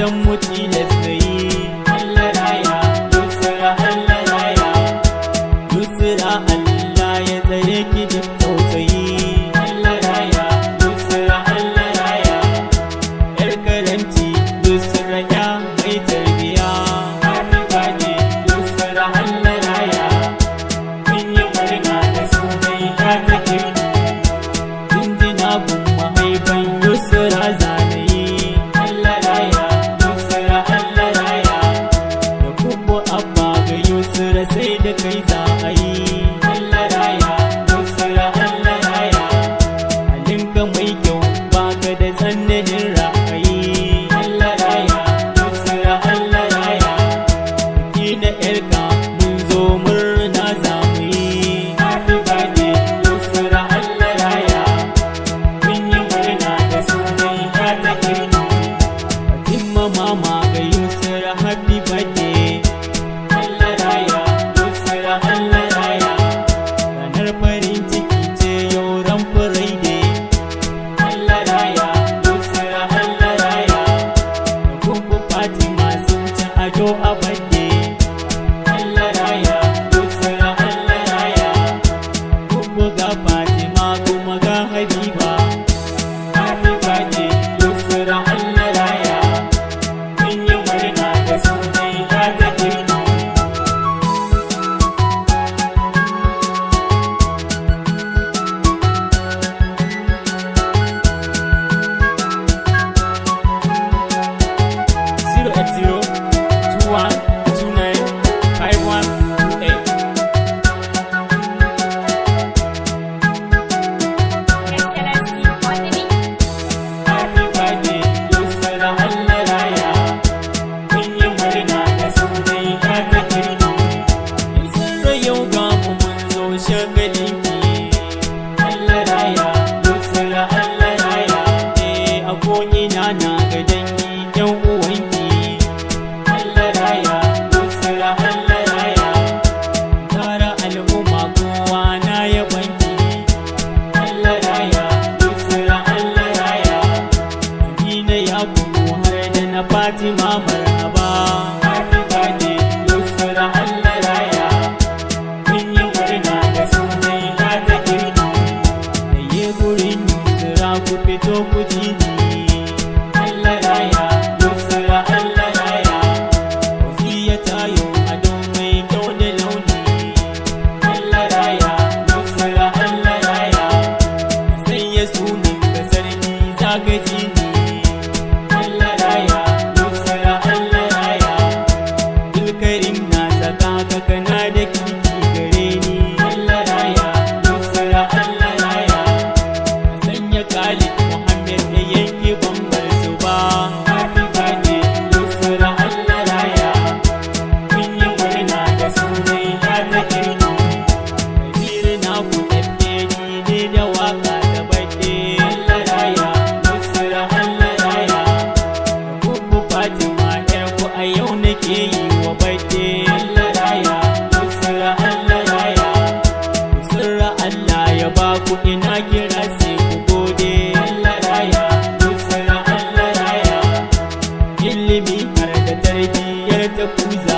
fatan mu tilas na yi. Allah raya Yusra, Allah raya Yusra, Allah ya tsare ki duk tsautsayi. Allah raya Yusra, Allah raya yar karanci Yusra ya mai tarbiya. Happy birthday Yusra, Allah raya mun yi murna da sunan ya take jinjina gun mahaifan Yusra zanayi. Allah raya Yusra, Allah raya da kubu abba ga Yusra sai da kai za a yi. Allah raya Yusra, Allah raya halinka mai kyau baka da tsananin ra'ayi. Allah raya Yusra, Allah raya biki na yarka mun zo murna za mu yi. Happy birthday Yusra, Allah raya mun yi murna da sunan ya take Fatima mama ga Yusra, happy birthday. Allah raya Yusra, Allah raya ranar farin ciki ce yau ran Friday. Allah raya Yusra, Allah raya da kubu Fatima sun ci ado a birthday. Allah raya Yusra, Allah raya kubu ga Fatima kuma ga Habiba. Happy birthday Yusra, Allah raya mun yi murna da sunan ya take Happy birthday Yusra, Allah raya mun yi murna da sunan ya take Yusra, yau ga mu mun zo shagalinki. Allah raya Yusra, Allah raya a ko'ina na ga dangi yan uwanki. Allah raya Yusra, Allah raya tara al'umma kowa na yabanki. Allah raya Yusra, Allah raya Amina ya kubu har da na Fatima marhaba. Happy birthday Yusra, Allah raya mun yi murna da sunan ya take da yi gurin Yusra ku fito ku ji ni. Allah raya Yusra, Allah raya wasiya tayo ado mai kyau da launi. Allah raya Yusra, Allah raya sanya sunan ka sarki zaka ji ni. Allah raya Yusra, Allah raya dulkarin na saka ka kana da kiki gare ni. Allah raya Yusra, Allah raya sanya Khalid Muhammad da yanke bambar su ba. Happy birthday Yusra, Allah raya mun yi murna da sunan ya take Kabiru na ku FAD ne da waka ta birthday. Allah raya Yusra, Allah raya da kubu Fatima yar ku a yau nake yi wa birthday. Allah raya Yusra, Allah raya Yusra, Allah ya ba ku ina kira sai ku gode. Allah raya Yusra, Allah raya ilimi har da tarbiyyar ta ku za